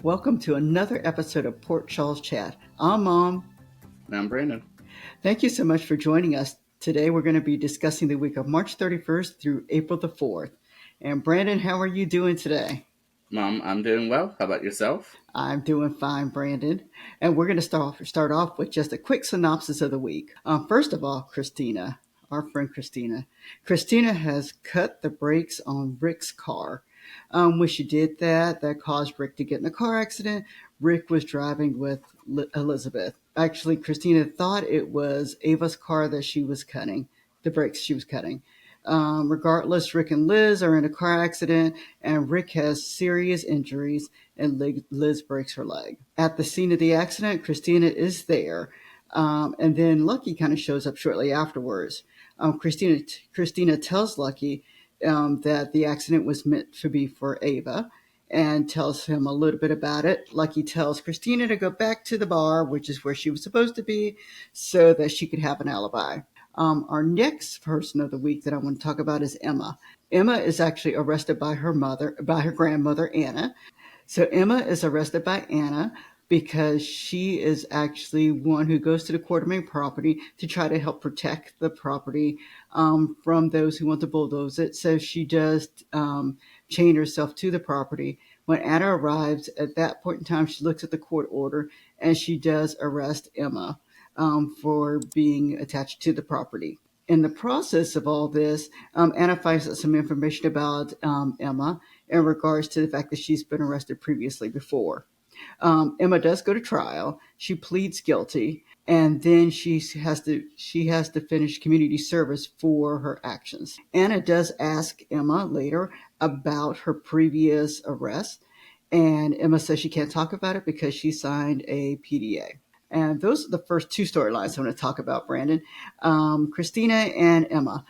Welcome to another episode of Port Charles Chat. I'm Mom. And I'm Brandon. Thank you so much for joining us. Today we're going to be discussing the week of March 31st through April the 4th. And Brandon, how are you doing today? Mom, I'm doing well. How about yourself? I'm doing fine, Brandon. And we're going to start off with just a quick synopsis of the week. First of all, Kristina, our friend Kristina. Kristina has cut the brakes on Rick's car. When she did that, that caused Rick to get in a car accident. Rick was driving with Elizabeth. Actually, Christina thought it was Ava's car that she was cutting, the brakes she was cutting. Regardless, Rick and Liz are in a car accident, and Rick has serious injuries, and Liz breaks her leg. At the scene of the accident, Christina is there, and then Lucky kind of shows up shortly afterwards. Christina tells Lucky that the accident was meant to be for Ava and tells him a little bit about it. Lucky tells Christina to go back to the bar, which is where she was supposed to be, so that she could have an alibi. Our next person of the week that I want to talk about is Emma. Emma is actually arrested by her grandmother, Anna. So Emma is arrested by Anna because she is actually one who goes to the Quartermain property to try to help protect the property from those who want to bulldoze it. So she does chain herself to the property. When Anna arrives, at that point in time, she looks at the court order and she does arrest Emma for being attached to the property. In the process of all this, Anna finds out some information about Emma in regards to the fact that she's been arrested previously before. Emma does go to trial. She pleads guilty, and then she has to finish community service for her actions. Anna does ask Emma later about her previous arrest, and Emma says she can't talk about it because she signed a PDA. And those are the first two storylines I want to talk about, Brandon. Christina and Emma.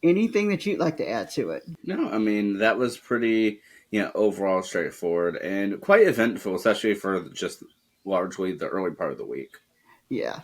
Anything that you'd like to add to it? No, I mean, that was pretty, overall straightforward and quite eventful, especially for just largely the early part of the week. Yeah.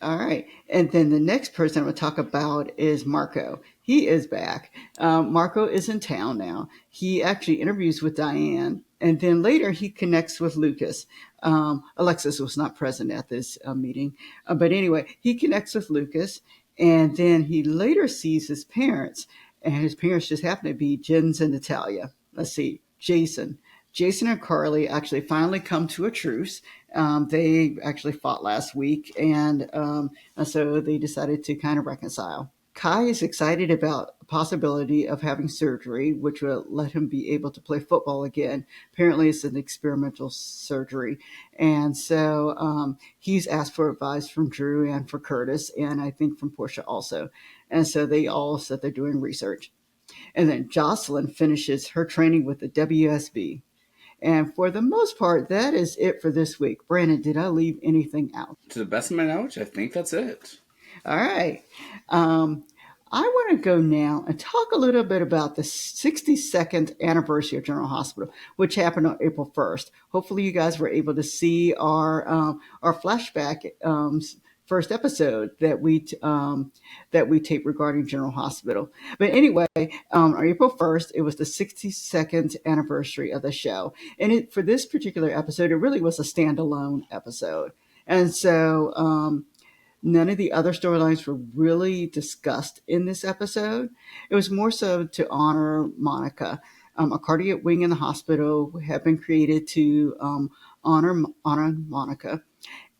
All right. And then the next person I'm going to talk about is Marco. He is back. Marco is in town now. He actually interviews with Diane. And then later he connects with Lucas. Alexis was not present at this meeting. But anyway, he connects with Lucas. And then he later sees his parents. And his parents just happen to be Jens and Natalia. Let's see, Jason. Jason and Carly actually finally come to a truce. They actually fought last week, and so they decided to kind of reconcile. Kai is excited about the possibility of having surgery, which will let him be able to play football again. Apparently, it's an experimental surgery. And so he's asked for advice from Drew and for Curtis, and I think from Portia also. And so they all said they're doing research. And then Jocelyn finishes her training with the WSB. And for the most part, that is it for this week. Brandon, did I leave anything out? To the best of my knowledge, I think that's it. All right. Um, I want to go now and talk a little bit about the 62nd anniversary of General Hospital, which happened on April 1st. Hopefully, you guys were able to see our flashback first episode that we taped regarding General Hospital. But anyway, on April 1st, it was the 62nd anniversary of the show, and for this particular episode, it really was a standalone episode, and so. None of the other storylines were really discussed in this episode. It was more so to honor Monica. A cardiac wing in the hospital had been created to honor Monica.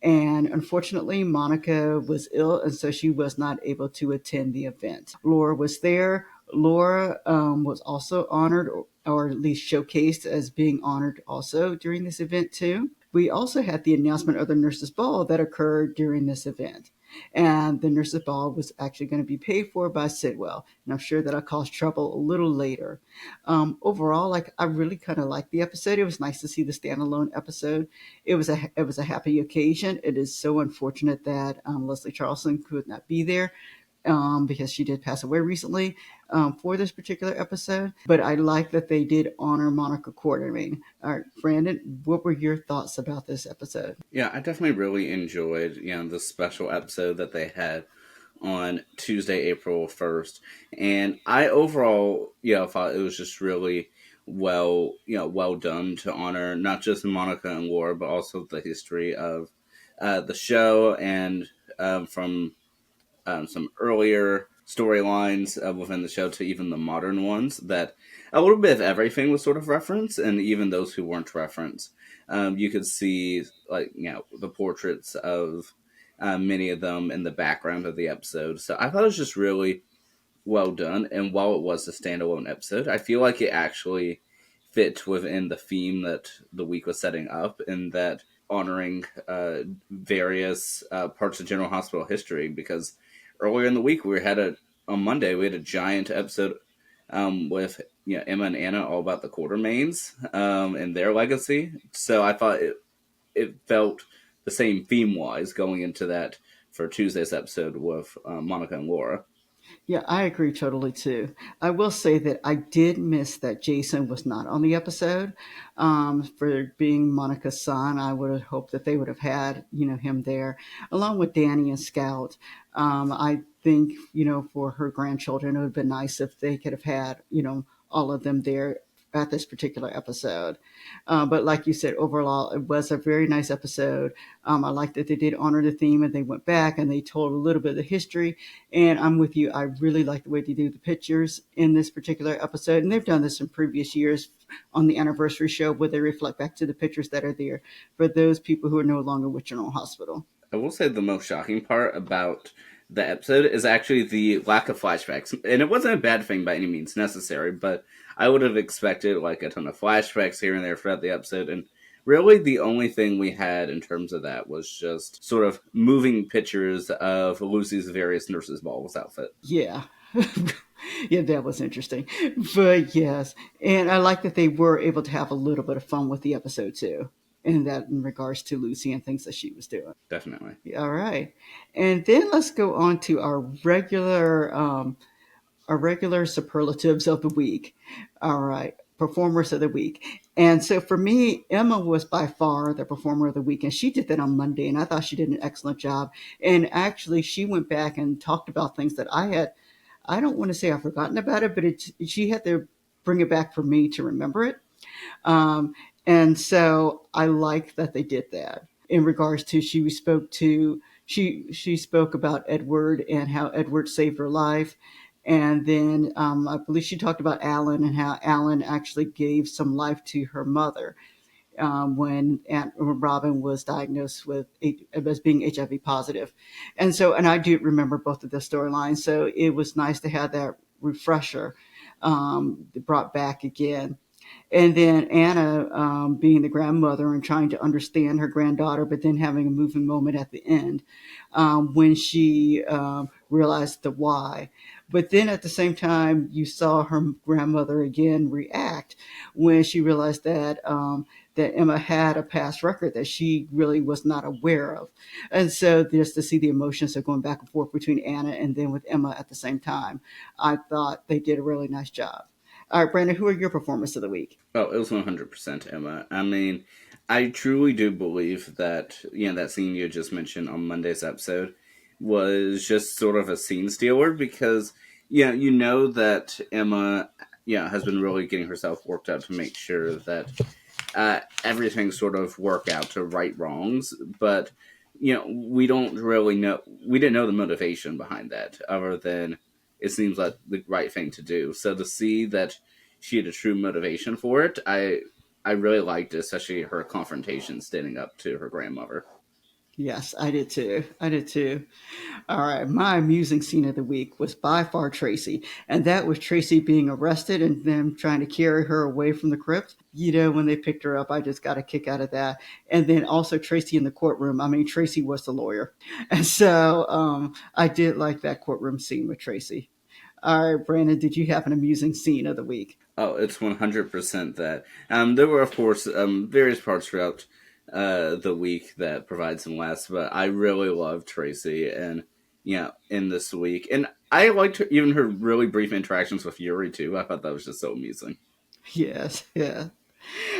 And unfortunately, Monica was ill, and so she was not able to attend the event. Laura was there. Laura was also honored, or at least showcased as being honored also during this event, too. We also had the announcement of the nurses' ball that occurred during this event. And the nurses' ball was actually going to be paid for by Sidwell. And I'm sure that'll cause trouble a little later. Overall, I really kind of liked the episode. It was nice to see the standalone episode. It was a happy occasion. It is so unfortunate that Leslie Charleston could not be there because she did pass away recently for this particular episode. But I like that they did honor Monica Quartermain. All right, Brandon, what were your thoughts about this episode? Yeah, I definitely really enjoyed, the special episode that they had on Tuesday, April 1st. And I overall, thought it was just really well done to honor not just Monica and Laura, but also the history of the show and from some earlier storylines within the show to even the modern ones, that a little bit of everything was sort of referenced, and even those who weren't referenced. You could see, like, the portraits of many of them in the background of the episode. So I thought it was just really well done. And while it was a standalone episode, I feel like it actually fit within the theme that the week was setting up, and that honoring various parts of General Hospital history. Because earlier in the week, on Monday, we had a giant episode with Emma and Anna all about the Quartermains and their legacy. So I thought it felt the same theme wise going into that for Tuesday's episode with Monica and Laura. Yeah, I agree totally too. I will say that I did miss that Jason was not on the episode. For being Monica's son, I would have hoped that they would have had, him there, along with Danny and Scout. I think, for her grandchildren, it would have been nice if they could have had, all of them there at this particular episode. But like you said, overall, it was a very nice episode. I like that they did honor the theme and they went back and they told a little bit of the history. And I'm with you. I really like the way they do the pictures in this particular episode. And they've done this in previous years on the anniversary show where they reflect back to the pictures that are there for those people who are no longer with General Hospital. I will say the most shocking part about the episode is actually the lack of flashbacks. And it wasn't a bad thing by any means necessary, but I would have expected like a ton of flashbacks here and there throughout the episode. And really the only thing we had in terms of that was just sort of moving pictures of Lucy's various nurses' balls outfit. Yeah. Yeah, that was interesting. But yes, and I like that they were able to have a little bit of fun with the episode too. And that in regards to Lucy and things that she was doing. Definitely. All right. And then let's go on to our regular superlatives of the week. All right. Performers of the week. And so for me, Emma was by far the performer of the week. And she did that on Monday. And I thought she did an excellent job. And actually, she went back and talked about things that I don't want to say I've forgotten about it, but she had to bring it back for me to remember it. Um, and so I like that they did that. In regards to she spoke about Edward and how Edward saved her life. And then I believe she talked about Alan and how Alan actually gave some life to her mother when Aunt Robin was diagnosed with as being HIV positive. And I do remember both of the storylines. So it was nice to have that refresher brought back again. And then Anna being the grandmother and trying to understand her granddaughter, but then having a moving moment at the end when she realized the why. But then at the same time, you saw her grandmother again react when she realized that Emma had a past record that she really was not aware of. And so just to see the emotions of going back and forth between Anna and then with Emma at the same time, I thought they did a really nice job. All right, Brandon, who are your performers of the week? Oh, it was 100% Emma. I mean, I truly do believe that, that scene you just mentioned on Monday's episode was just sort of a scene stealer because, you know that Emma, has been really getting herself worked up to make sure that everything sort of work out to right wrongs. But, we don't really know, we didn't know the motivation behind that other than it seems like the right thing to do. So to see that she had a true motivation for it, I really liked it, especially her confrontation standing up to her grandmother. Yes, I did too. I did too. All right, my amusing scene of the week was by far Tracy, and that was Tracy being arrested and them trying to carry her away from the crypt. When they picked her up, I just got a kick out of that. And then also Tracy in the courtroom. I mean, Tracy was the lawyer, and so I did like that courtroom scene with Tracy. All right, Brandon, did you have an amusing scene of the week? Oh, it's 100% that. There were, of course, various parts throughout the week that provide some laughs, but I really loved Tracy and, in this week. And I liked even her really brief interactions with Yuri, too. I thought that was just so amusing. Yes, yeah.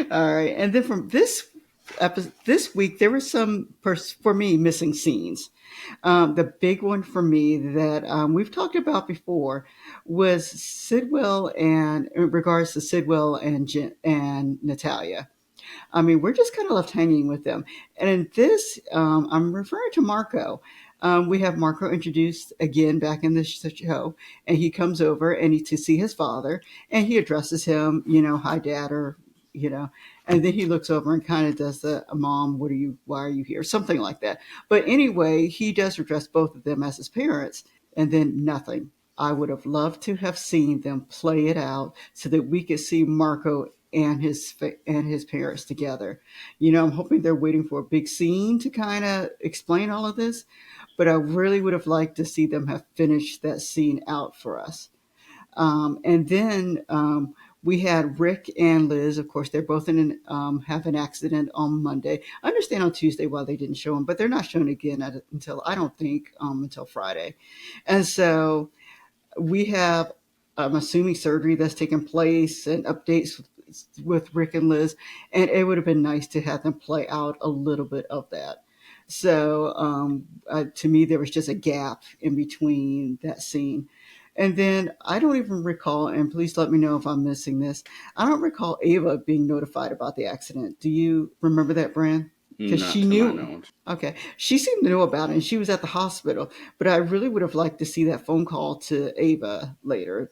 All right, and then from this this week there were some, for me, missing scenes. The big one for me that we've talked about before was Sidwell, and in regards to Sidwell and and Natalia. I mean, we're just kind of left hanging with them. And in this, I'm referring to Marco. We have Marco introduced again back in the show, and he comes over and to see his father, and he addresses him, hi, dad, or you know, and then he looks over and kind of does the mom, why are you here, something like that. But anyway, he does address both of them as his parents, and then nothing. I would have loved to have seen them play it out so that we could see Marco and his parents together. I'm hoping they're waiting for a big scene to kind of explain all of this, but I really would have liked to see them have finished that scene out for us. And then we had Rick and Liz. Of course, they're both have an accident on Monday. I understand on Tuesday why they didn't show them, but they're not shown again until, I don't think, until Friday. And so we have, I'm assuming, surgery that's taking place and updates with Rick and Liz, and it would have been nice to have them play out a little bit of that. So to me, there was just a gap in between that scene. And then I don't even recall, and please let me know if I'm missing this. I don't recall Ava being notified about the accident. Do you remember that, Bran? Because Not she to my knew. knowledge. Okay, she seemed to know about it, and she was at the hospital. But I really would have liked to see that phone call to Ava later,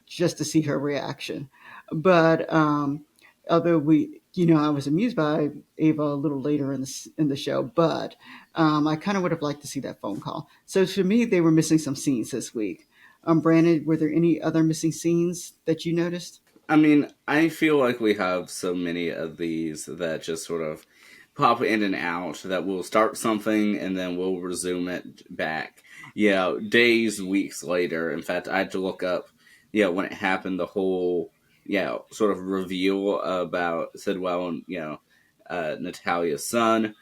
just to see her reaction. But although I was amused by Ava a little later in the show, but I kind of would have liked to see that phone call. So to me, they were missing some scenes this week. Brandon, were there any other missing scenes that you noticed? I mean, I feel like we have so many of these that just sort of pop in and out that we'll start something and then we'll resume it back. Days, weeks later. In fact, I had to look up, when it happened, the whole, sort of reveal about Sidwell and, Natalia's son,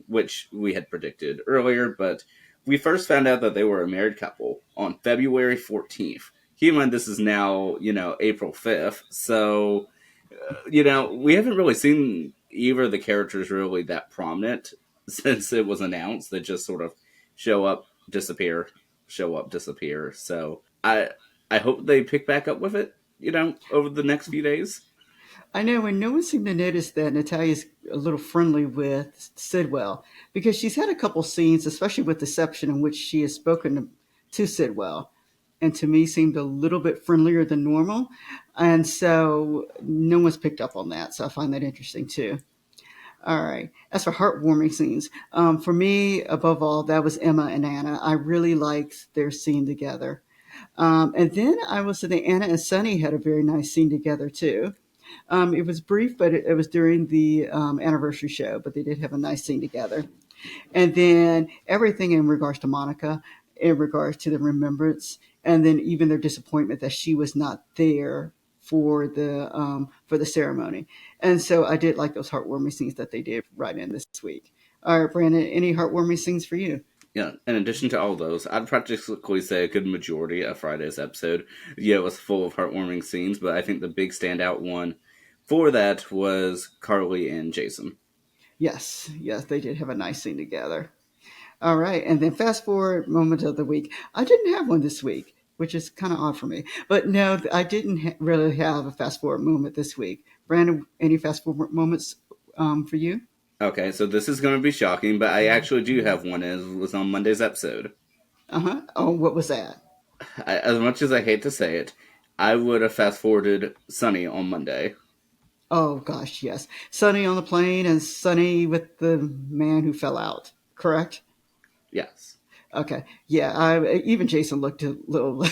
which we had predicted earlier, but we first found out that they were a married couple on February 14th. Keep in mind, this is now, April 5th. So, we haven't really seen either of the characters really that prominent since it was announced. They just sort of show up, disappear, show up, disappear. So, I hope they pick back up with it, over the next few days. I know, and no one seemed to notice that Natalia's a little friendly with Sidwell because she's had a couple scenes, especially with Deception, in which she has spoken to Sidwell, and to me seemed a little bit friendlier than normal. And so no one's picked up on that. So I find that interesting too. All right. As for heartwarming scenes, for me, above all, that was Emma and Anna. I really liked their scene together. And then I will say that Anna and Sunny had a very nice scene together too. It was brief, but it was during the anniversary show, but they did have a nice scene together. And then everything in regards to Monica, in regards to the remembrance, and then even their disappointment that she was not there for the ceremony. And so I did like those heartwarming scenes that they did right in this week. All right, Brandon, any heartwarming scenes for you? Yeah, in addition to all those, I'd practically say a good majority of Friday's episode, it was full of heartwarming scenes, but I think the big standout one for that was Carly and Jason. Yes, yes, they did have a nice scene together. All right, and then fast forward moment of the week. I didn't have one this week, which is kind of odd for me. But no, I didn't really have a fast forward moment this week. Brandon, any fast forward moments for you? Okay, so this is going to be shocking, but I actually do have one. It was on Monday's episode. Uh huh. Oh, what was that? As much as I hate to say it, I would have fast forwarded Sunny on Monday. Oh gosh, yes. Sunny on the plane and Sunny with the man who fell out. Correct. Yes. Okay. Yeah. Even Jason looked a little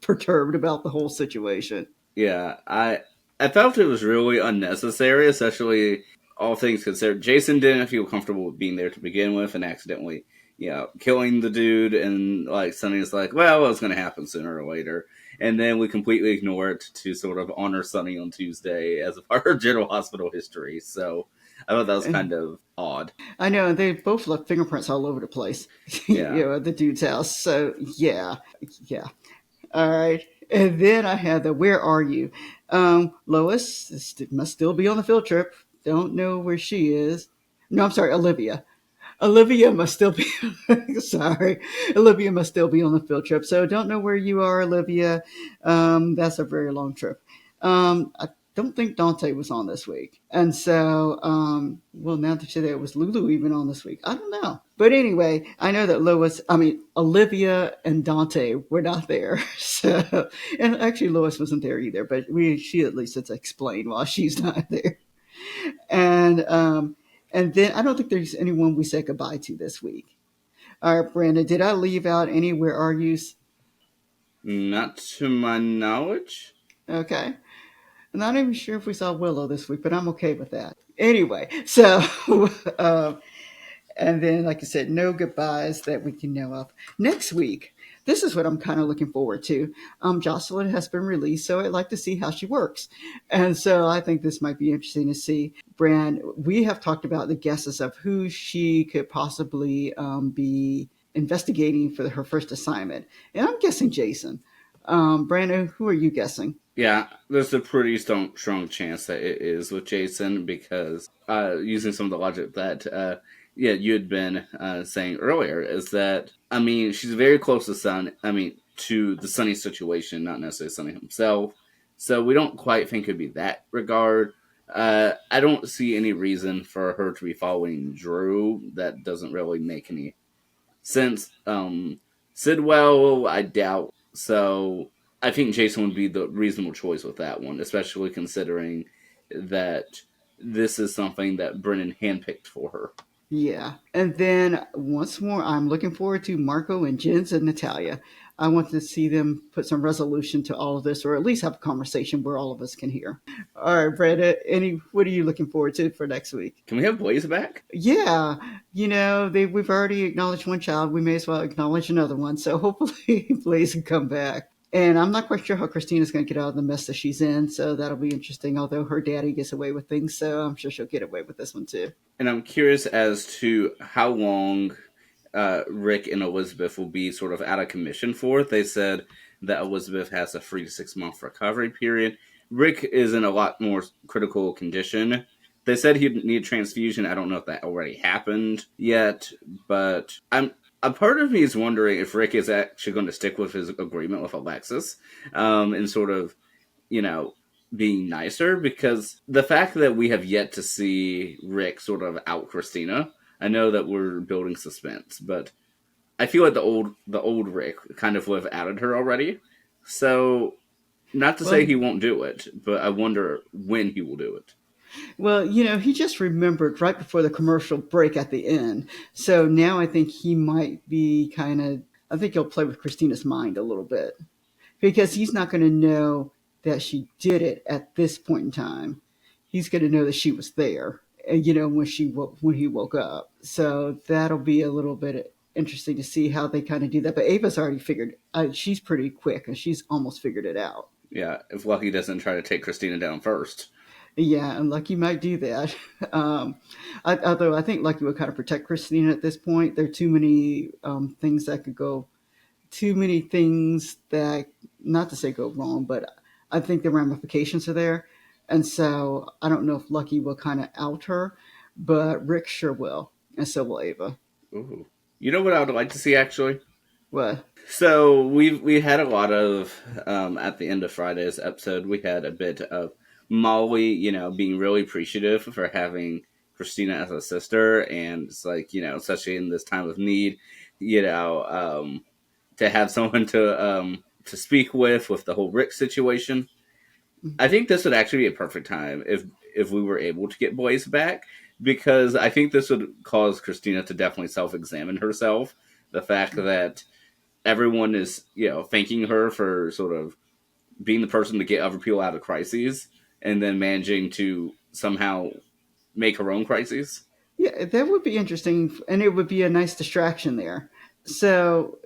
perturbed about the whole situation. Yeah, I felt it was really unnecessary, especially all things considered. Jason didn't feel comfortable with being there to begin with, and accidentally, killing the dude. And like Sonny's like, well, it's going to happen sooner or later. And then we completely ignore it to sort of honor Sonny on Tuesday as a part of General Hospital history. So I thought that was kind And of odd. I know, and they both left fingerprints all over the place, Yeah. at the dude's house. So yeah, yeah. All right. And then I had the "Where are you?" Lois must still be on the field trip. Don't know where she is. No, I'm sorry, Olivia. Olivia must still be sorry. Olivia must still be on the field trip. So don't know where you are, Olivia. That's a very long trip. I don't think Dante was on this week. And so, well, now that you say that, was Lulu even on this week? I don't know. But anyway, I know that Olivia and Dante were not there. So, and actually Lois wasn't there either, but she at least has explained why she's not there. And, um, and then I don't think there's anyone we said goodbye to this week. All right, Brandon, did I leave out any Where Are Yous? Not to my knowledge. Okay. I'm not even sure if we saw Willow this week, but I'm okay with that. Anyway, so uh, and then, like I said, no goodbyes that we can know of. Next week, this is what I'm kind of looking forward to. Jocelyn has been released, so I'd like to see how she works. And so I think this might be interesting to see. Bran, we have talked about the guesses of who she could possibly be investigating for her first assignment. And I'm guessing Jason. Brandon, who are you guessing? Yeah, there's a pretty strong chance that it is with Jason because using some of the logic that yeah you had been saying earlier is that I mean she's very close to Sun. I mean to the Sunny situation, not necessarily Sunny himself. So we don't quite think it'd be that regard. I don't see any reason for her to be following Drew. That doesn't really make any sense. Sidwell, I doubt. So I think Jason would be the reasonable choice with that one, especially considering that this is something that Brennan handpicked for her. Yeah. And then once more, I'm looking forward to Marco and Jens and Natalia. I want to see them put some resolution to all of this, or at least have a conversation where all of us can hear. All right, Brenda, what are you looking forward to for next week? Can we have Blaze back? Yeah, we've already acknowledged one child. We may as well acknowledge another one. So hopefully Blaze can come back. And I'm not quite sure how Christina's going to get out of the mess that she's in, so that'll be interesting. Although her daddy gets away with things, so I'm sure she'll get away with this one too. And I'm curious as to how long Rick and Elizabeth will be sort of out of commission for. They said that Elizabeth has a 3 to 6 month recovery period. Rick is in a lot more critical condition. They said he'd need a transfusion. I don't know if that already happened yet, but a part of me is wondering if Rick is actually going to stick with his agreement with Alexis, and sort of, you know, being nicer, because the fact that we have yet to see Rick sort of out Kristina, I know that we're building suspense, but I feel like the old Rick kind of would have outed her already. So not to say Well, he won't do it, but I wonder when he will do it. Well, he just remembered right before the commercial break at the end. So now I think he might be I think he'll play with Christina's mind a little bit because he's not going to know that she did it at this point in time. He's going to know that she was there, when he woke up. So that'll be a little bit interesting to see how they kind of do that. But Ava's already figured, she's pretty quick and she's almost figured it out. Yeah, if Lucky doesn't try to take Kristina down first. Yeah, and Lucky might do that. Um, Although I think Lucky would kind of protect Christina at this point. There are too many things that could go, too many things that, not to say go wrong, but I think the ramifications are there. And so I don't know if Lucky will kind of out her, but Rick sure will. And so will Ava. Ooh. You know what I would like to see actually? What? So we had a lot of at the end of Friday's episode, we had a bit of Molly, being really appreciative for having Kristina as a sister, and it's like especially in this time of need, to have someone to speak with the whole Rick situation. I think this would actually be a perfect time if we were able to get Blaze back, because I think this would cause Kristina to definitely self-examine herself. The fact that everyone is thanking her for sort of being the person to get other people out of crises, and then managing to somehow make her own crises. Yeah, that would be interesting, and it would be a nice distraction there. So,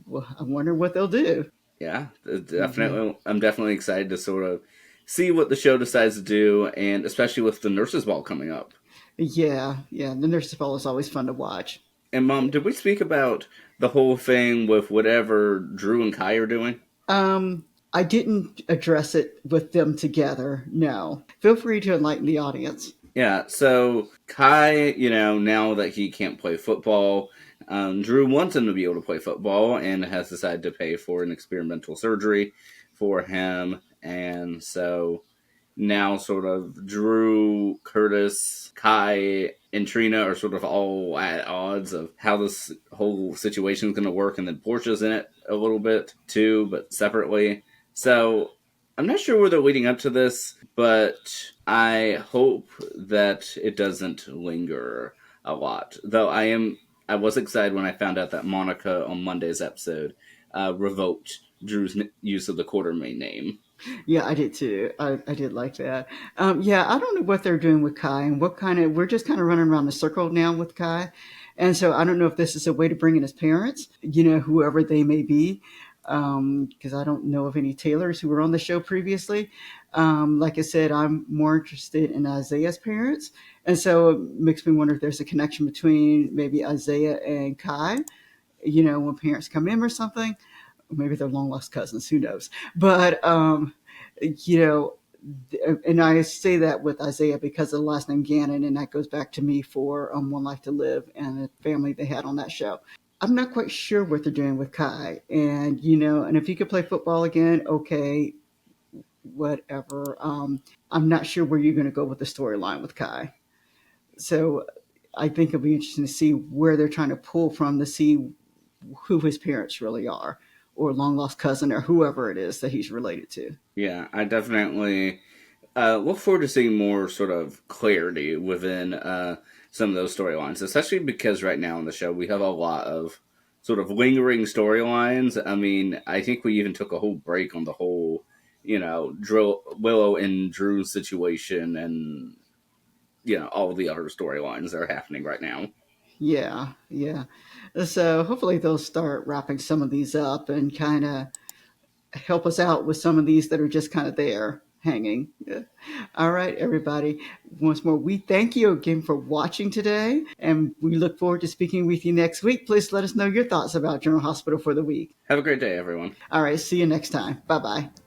well, I wonder what they'll do. Yeah, Mhm. definitely. I'm definitely excited to sort of see what the show decides to do, and especially with the nurses' ball coming up. Yeah, yeah. The nurse's ball is always fun to watch. And Mom, did we speak about the whole thing with whatever Drew and Kai are doing? I didn't address it with them together. No. Feel free to enlighten the audience. Yeah, so Kai, now that he can't play football, Drew wants him to be able to play football and has decided to pay for an experimental surgery for him. And so now, sort of, Drew, Curtis, Kai, and Trina are sort of all at odds of how this whole situation is going to work. And then Portia's in it a little bit too, but separately. So I'm not sure where they're leading up to this, but I hope that it doesn't linger a lot. Though I was excited when I found out that Monica on Monday's episode revoked Drew's use of the Quartermain name. Yeah, I did too. I did like that. Yeah, I don't know what they're doing with Kai and what kind of, we're just kind of running around the circle now with Kai. And so I don't know if this is a way to bring in his parents, whoever they may be. Because I don't know of any Taylors who were on the show previously. Like I said, I'm more interested in Isaiah's parents. And so it makes me wonder if there's a connection between maybe Isaiah and Kai, when parents come in or something. Maybe they're long lost cousins, who knows? But you know, and I say that with Isaiah because of the last name Gannon, and that goes back to me for One Life to Live and the family they had on that show. I'm not quite sure what they're doing with Kai, and and if he could play football again, okay, whatever. I'm not sure where you're going to go with the storyline with Kai, so I think it'll be interesting to see where they're trying to pull from to see who his parents really are, or long lost cousin, or whoever it is that he's related to. Yeah, I definitely look forward to seeing more sort of clarity within some of those storylines, especially because right now in the show we have a lot of sort of lingering storylines. I mean, I think we even took a whole break on the whole, Willow and Drew situation and, all the other storylines that are happening right now. Yeah, yeah. So hopefully they'll start wrapping some of these up and kind of help us out with some of these that are just kind of there hanging. Yeah. All right, everybody. Once more, we thank you again for watching today, and we look forward to speaking with you next week. Please let us know your thoughts about General Hospital for the week. Have a great day, everyone. All right, see you next time. Bye bye.